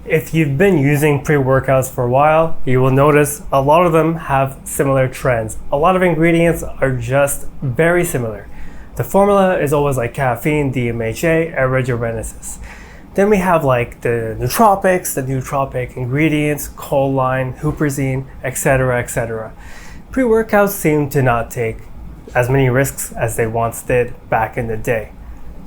If you've been using pre-workouts for a while, you will notice a lot of them have similar trends. A lot of ingredients are just very similar. The formula is always like caffeine, DMAE, reminiscent. Then we have like the nootropics, the nootropic ingredients, choline, huperzine, etc., etc. Pre-workouts seem to not take as many risks as they once did back in the day.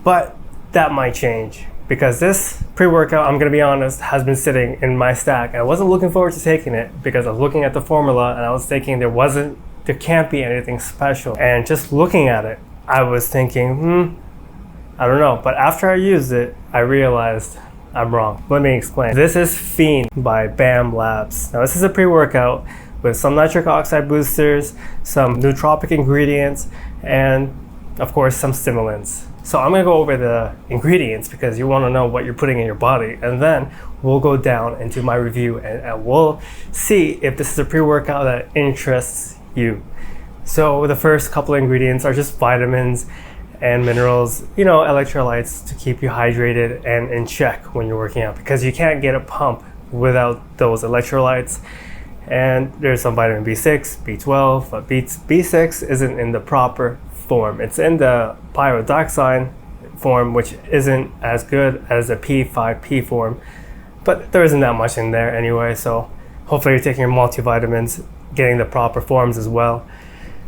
But that might change, because this pre-workout, I'm gonna be honest, has been sitting in my stack. I wasn't looking forward to taking it because I was looking at the formula and I was thinking there can't be anything special. And just looking at it, I was thinking, I don't know. But after I used it, I realized I'm wrong. Let me explain. This is Fiend by BAM Labs. Now this is a pre-workout with some nitric oxide boosters, some nootropic ingredients, and of course some stimulants. So I'm gonna go over the ingredients because you wanna know what you're putting in your body, and then we'll go down into my review and we'll see if this is a pre-workout that interests you. So the first couple of ingredients are just vitamins and minerals, electrolytes to keep you hydrated and in check when you're working out, because you can't get a pump without those electrolytes. And there's some vitamin B6, B12, but B6 isn't in the proper form. It's in the pyridoxine form, which isn't as good as the P5P form, but there isn't that much in there anyway, so hopefully you're taking your multivitamins, getting the proper forms as well.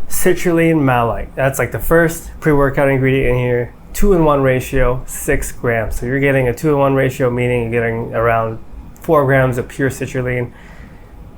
Citrulline malate, that's like the first pre-workout ingredient in here. 2-in-1 ratio, 6 grams. So you're getting a 2-in-1 ratio, meaning you're getting around 4 grams of pure citrulline.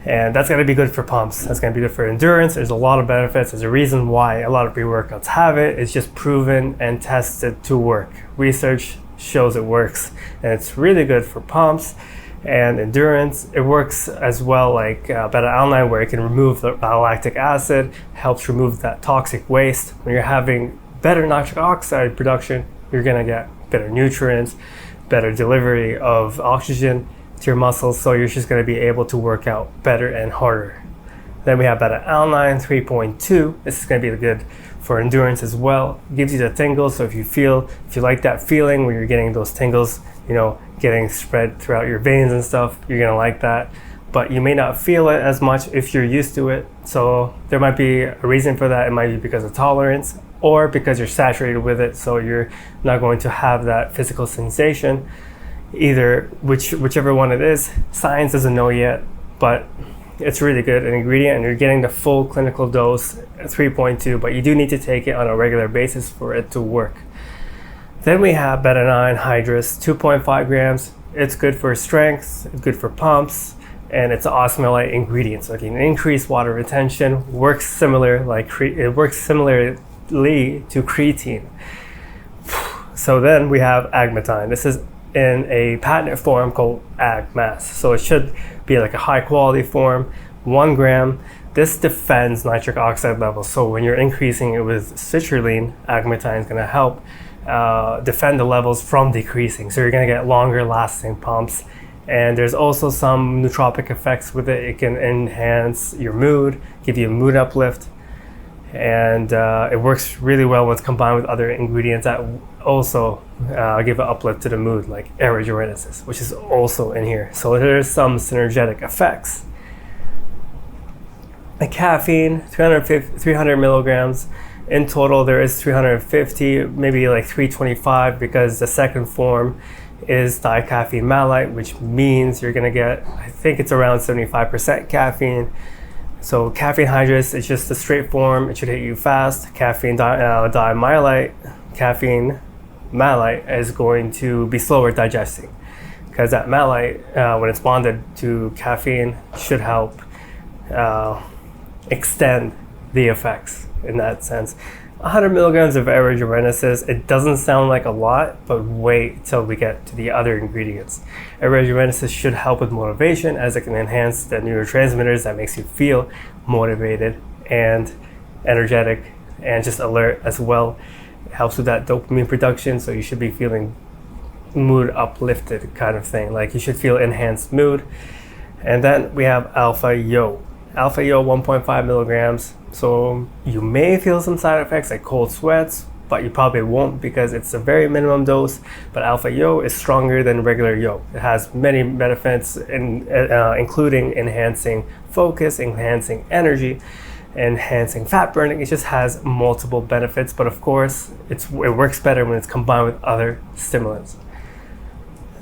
And that's going to be good for pumps. That's going to be good for endurance. There's a lot of benefits. There's a reason why a lot of pre-workouts have it. It's just proven and tested to work. Research shows it works. And it's really good for pumps and endurance. It works as well like beta-alanine, where it can remove the lactic acid, helps remove that toxic waste. When you're having better nitric oxide production, you're going to get better nutrients, better delivery of oxygen to your muscles, so you're just going to be able to work out better and harder. Then we have beta-alanine 3.2. This is going to be good for endurance as well. It gives you the tingles, so if you like that feeling when you're getting those tingles, getting spread throughout your veins and stuff, you're going to like that. But you may not feel it as much if you're used to it. So there might be a reason for that. It might be because of tolerance or because you're saturated with it, so you're not going to have that physical sensation. Either whichever one it is, science doesn't know yet, but it's really good, an ingredient, and you're getting the full clinical dose, 3.2, but you do need to take it on a regular basis for it to work. Then we have beta-9 hydrous, 2.5 grams. It's good for strength, it's good for pumps, and it's an osmolalite ingredient, so it can increase water retention. Works similarly to creatine. So then we have agmatine. This is in a patented form called agmas. So it should be like a high quality form, 1 gram. This defends nitric oxide levels. So when you're increasing it with citrulline, agmatine is gonna help defend the levels from decreasing. So you're gonna get longer lasting pumps. And there's also some nootropic effects with it. It can enhance your mood, give you a mood uplift. And it works really well when it's combined with other ingredients that also give an uplift to the mood, like reminiscent, which is also in here. So there's some synergetic effects. The caffeine, 300 milligrams. In total, there is 350, maybe like 325, because the second form is dicaffeine malate, which means you're gonna get, I think it's around 75% caffeine. So caffeine hydrous is just a straight form. It should hit you fast. Caffeine caffeine malate is going to be slower digesting, because that malate, when it's bonded to caffeine, should help extend the effects in that sense. 100 milligrams of reminiscent. It doesn't sound like a lot, but wait till we get to the other ingredients. Reminiscent should help with motivation, as it can enhance the neurotransmitters that makes you feel motivated and energetic and just alert as well. It helps with that dopamine production, so you should be feeling mood uplifted kind of thing, like you should feel enhanced mood. And then we have alpha yo 1.5 milligrams. So you may feel some side effects like cold sweats, but you probably won't because it's a very minimum dose. But alpha yo is stronger than regular yo. It has many benefits, including enhancing focus, enhancing energy, enhancing fat burning. It just has multiple benefits, but of course it works better when it's combined with other stimulants.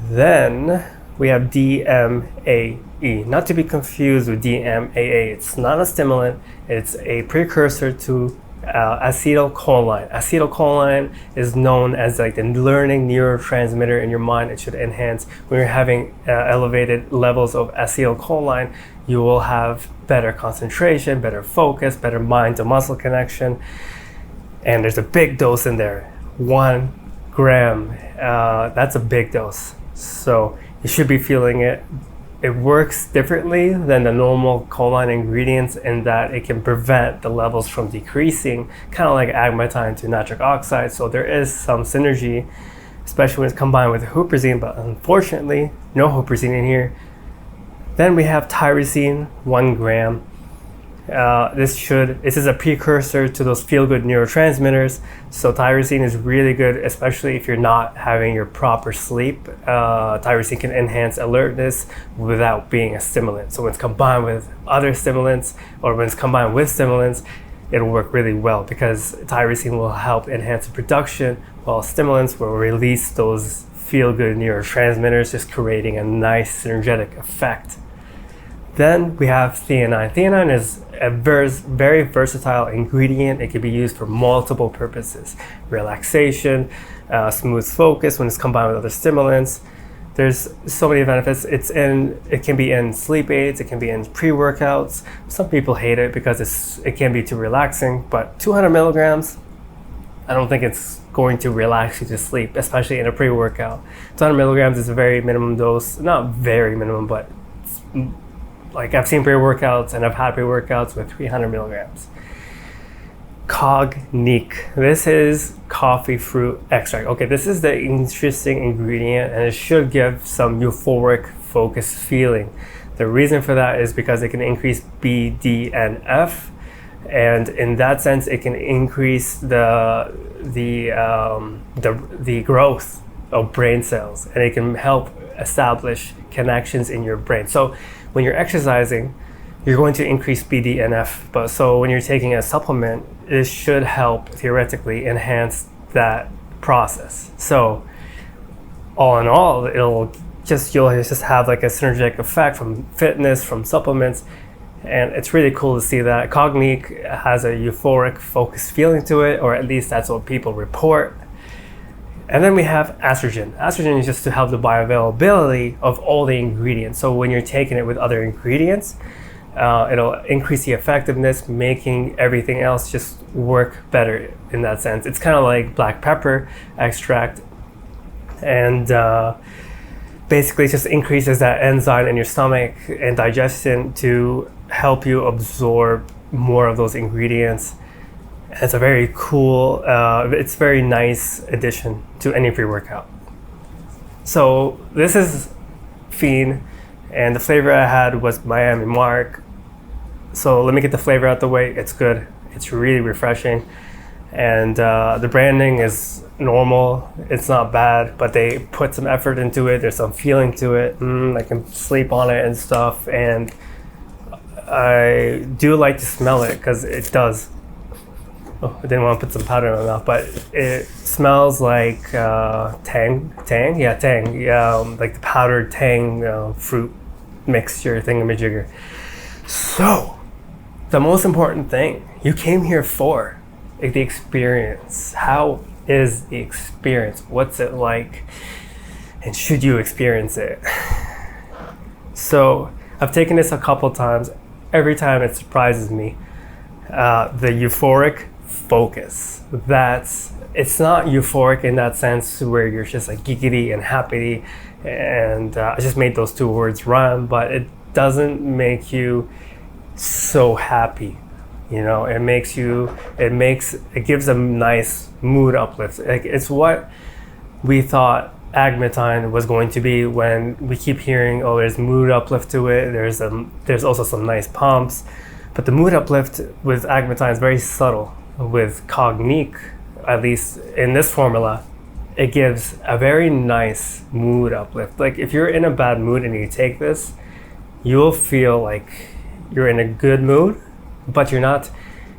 Then we have DMAE, not to be confused with DMAA. It's not a stimulant, it's a precursor to acetylcholine. Acetylcholine is known as like the learning neurotransmitter in your mind. It should enhance when you're having elevated levels of acetylcholine. You will have better concentration, better focus, better mind to muscle connection. And there's a big dose in there, 1 gram. That's a big dose. So you should be feeling it. It works differently than the normal choline ingredients in that it can prevent the levels from decreasing, kind of like agmatine to nitric oxide. So there is some synergy, especially when it's combined with huperzine, but unfortunately, no huperzine in here. Then we have tyrosine, 1 gram. This is a precursor to those feel-good neurotransmitters. So tyrosine is really good, especially if you're not having your proper sleep. Tyrosine can enhance alertness without being a stimulant. So when it's combined with other stimulants, or when it's combined with stimulants, it'll work really well because tyrosine will help enhance the production, while stimulants will release those feel-good neurotransmitters, just creating a nice synergetic effect. Then we have theanine. Theanine is a very versatile ingredient. It can be used for multiple purposes. Relaxation, smooth focus when it's combined with other stimulants. There's so many benefits. It can be in sleep aids, it can be in pre-workouts. Some people hate it because it can be too relaxing, but 200 milligrams, I don't think it's going to relax you to sleep, especially in a pre-workout. 200 milligrams is a very minimum dose, not very minimum, but like I've seen pre-workouts and I've had pre-workouts with 300 milligrams. Cognic. This is coffee fruit extract. Okay, this is the interesting ingredient and it should give some euphoric focus feeling. The reason for that is because it can increase BDNF, and in that sense it can increase the growth of brain cells, and it can help establish connections in your brain. So when you're exercising, you're going to increase BDNF, but so when you're taking a supplement, it should help theoretically enhance that process. So all in all, you'll just have like a synergetic effect from fitness, from supplements, and it's really cool to see that. Cognic has a euphoric focus feeling to it, or at least that's what people report. And then we have estrogen. Estrogen is just to help the bioavailability of all the ingredients. So when you're taking it with other ingredients, it'll increase the effectiveness, making everything else just work better in that sense. It's kind of like black pepper extract, and basically it just increases that enzyme in your stomach and digestion to help you absorb more of those ingredients. It's a very cool, it's very nice addition to any pre-workout. So this is Fiend, and the flavor I had was Miami Mark. So let me get the flavor out the way. It's good. It's really refreshing, and the branding is normal. It's not bad, but they put some effort into it. There's some feeling to it. I can sleep on it and stuff, and I do like to smell it because it does. Oh, I didn't want to put some powder in my mouth, but it smells like Tang. Yeah, Tang. Yeah, like the powdered Tang fruit mixture thingamajigger. So, the most important thing you came here for, like the experience. How is the experience? What's it like? And should you experience it? So, I've taken this a couple times. Every time it surprises me. The euphoric focus. It's not euphoric in that sense where you're just like geekity and happy, and I just made those two words rhyme, but it doesn't make you so happy. It gives a nice mood uplift. Like, it's what we thought agmatine was going to be when we keep hearing, oh, there's mood uplift to it, there's also some nice pumps, but the mood uplift with agmatine is very subtle. With Cognic, at least in this formula, it gives a very nice mood uplift. Like if you're in a bad mood and you take this, you'll feel like you're in a good mood, but you're not,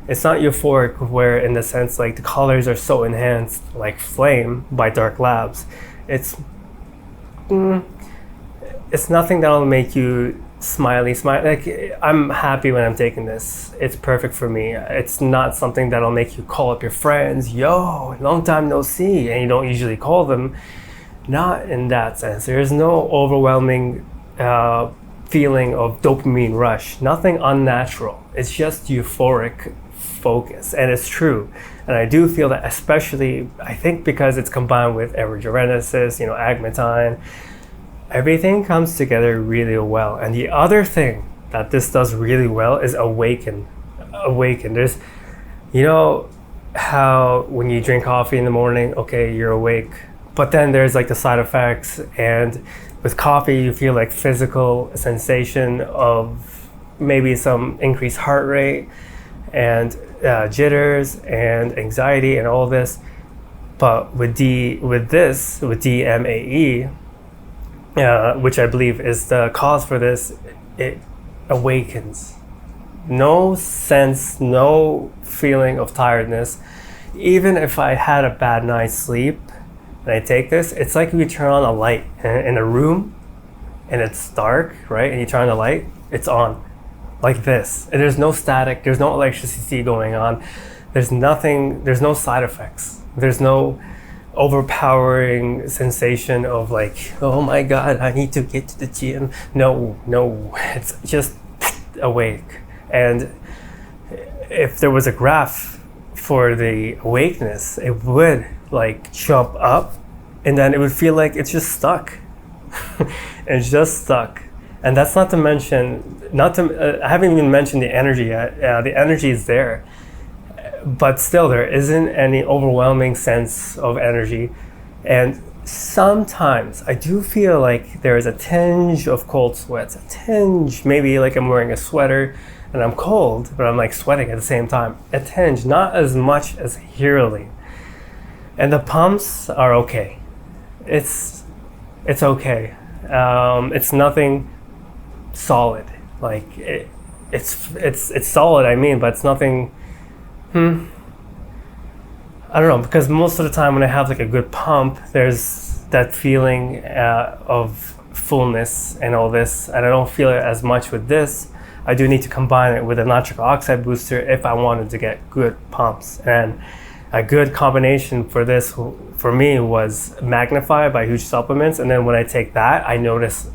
it's not euphoric where in the sense like the colors are so enhanced, like Flame by Dark Labs. It's nothing that'll make you smile. Like I'm happy when I'm taking this. It's perfect for me. It's not something that'll make you call up your friends, yo, long time no see, and you don't usually call them. Not in that sense. There's no overwhelming feeling of dopamine rush. Nothing unnatural. It's just euphoric focus, and it's true. And I do feel that, especially I think because it's combined with erythrogenesis, agmatine. Everything comes together really well. And the other thing that this does really well is awaken. There's, how when you drink coffee in the morning, okay, you're awake. But then there's like the side effects. And with coffee, you feel like physical sensation of maybe some increased heart rate and jitters and anxiety and all this. But with DMAE, which I believe is the cause for this, it awakens. No sense, no feeling of tiredness. Even if I had a bad night's sleep and I take this, it's like you turn on a light in a room and it's dark, right? And you turn on the light, it's on. Like this. And there's no static, there's no electricity going on. There's nothing, there's no side effects. There's no overpowering sensation of like, oh my God, I need to get to the gym. No, it's just awake. And if there was a graph for the awakeness, it would like jump up and then it would feel like it's just stuck. It's just stuck. And that's not to mention, I haven't even mentioned the energy yet. The energy is there. But still, there isn't any overwhelming sense of energy. And sometimes I do feel like there is a tinge of cold sweats, a tinge, maybe like I'm wearing a sweater and I'm cold, but I'm like sweating at the same time. A tinge, not as much as Heroline. And the pumps are okay. It's okay. It's nothing solid. Like it's solid, but it's nothing. I don't know, because most of the time when I have like a good pump, there's that feeling of fullness and all this, and I don't feel it as much with this. I do need to combine it with a nitric oxide booster if I wanted to get good pumps. And a good combination for this, for me, was Magnify by Huge Supplements. And then when I take that, I notice,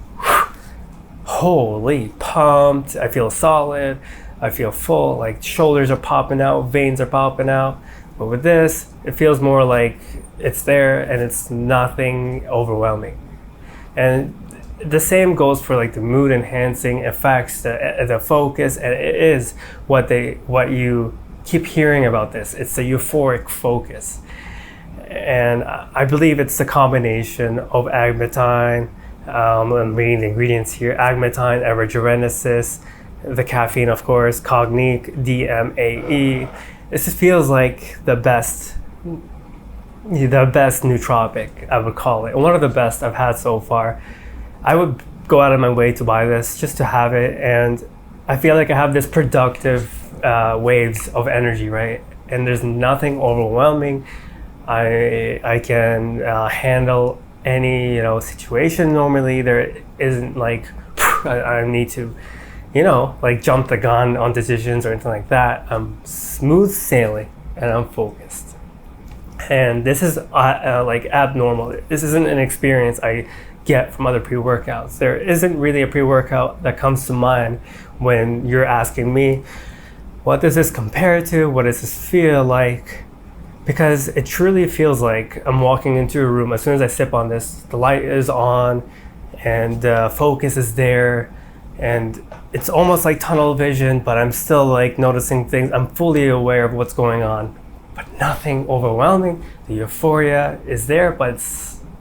holy, pumped, I feel solid. I feel full, like shoulders are popping out, veins are popping out. But with this, it feels more like it's there and it's nothing overwhelming. And the same goes for like the mood enhancing effects, the focus, and it is what you keep hearing about this. It's the euphoric focus. And I believe it's the combination of agmatine, I'm reading the ingredients here, agmatine, erythrogenesis, the caffeine, of course, cognizin, DMAE. This feels like the best nootropic, I would call it. One of the best I've had so far. I would go out of my way to buy this just to have it, and I feel like I have this productive waves of energy, right? And there's nothing overwhelming. I can handle any situation normally. There isn't like I need to like jump the gun on decisions or anything like that. I'm smooth sailing and I'm focused. And this is like abnormal. This isn't an experience I get from other pre-workouts. There isn't really a pre-workout that comes to mind when you're asking me, what does this compare to? What does this feel like? Because it truly feels like I'm walking into a room. As soon as I sip on this, the light is on and focus is there. And it's almost like tunnel vision, but I'm still like noticing things. I'm fully aware of what's going on, but nothing overwhelming. The euphoria is there, but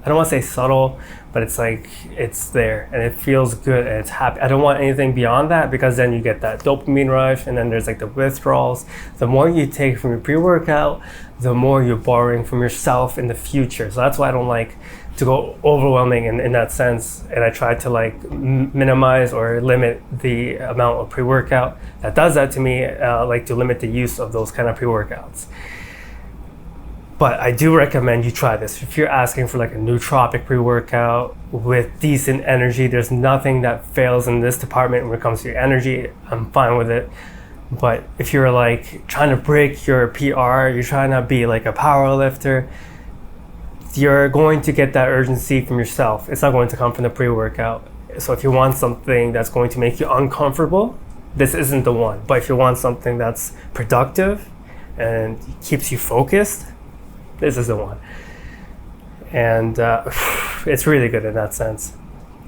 I don't want to say subtle, but it's like it's there and it feels good and it's happy. I don't want anything beyond that, because then you get that dopamine rush and then there's like the withdrawals. The more you take from your pre-workout, the more you're borrowing from yourself in the future. So that's why I don't like to go overwhelming in that sense, and I try to like minimize or limit the amount of pre-workout that does that to me. Like to limit the use of those kind of pre-workouts. But I do recommend you try this. If you're asking for like a nootropic pre-workout with decent energy, there's nothing that fails in this department when it comes to your energy. I'm fine with it. But if you're like trying to break your PR, you're trying to be like a power lifter, you're going to get that urgency from yourself. It's not going to come from the pre-workout. So if you want something that's going to make you uncomfortable, this isn't the one. But if you want something that's productive and keeps you focused, this is the one. And it's really good in that sense.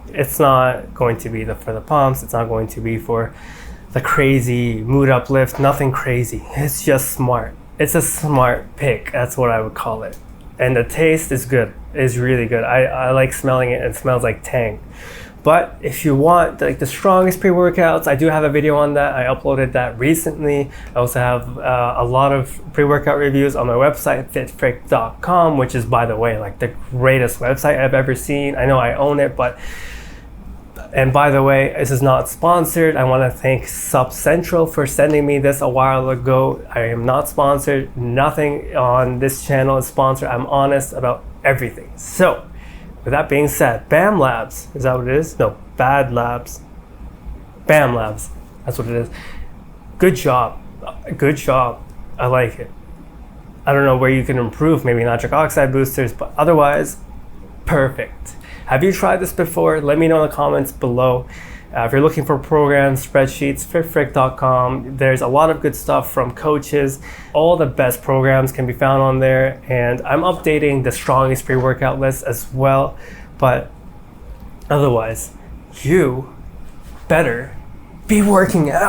It's not going to be for the pumps. It's not going to be for the crazy mood uplift. Nothing crazy. It's just smart. It's a smart pick. That's what I would call it. And the taste is good. It's really good. I like smelling it. It smells like Tang. But if you want like the strongest pre-workouts, I do have a video on that. I uploaded that recently. I also have a lot of pre-workout reviews on my website, fitfrick.com, which is, by the way, like the greatest website I've ever seen. I know I own it, and by the way, this is not sponsored. I want to thank Sub Central for sending me this a while ago. I am not sponsored. Nothing on this channel is sponsored. I'm honest about everything. So, with that being said, BAM Labs, is that what it is? No, Bad Labs. BAM Labs, that's what it is. Good job. Good job. I like it. I don't know where you can improve, maybe nitric oxide boosters, but otherwise, perfect. Have you tried this before? Let me know in the comments below. If you're looking for programs, spreadsheets, fitfrick.com. There's a lot of good stuff from coaches. All the best programs can be found on there. And I'm updating the strongest pre-workout list as well. But otherwise, you better be working out.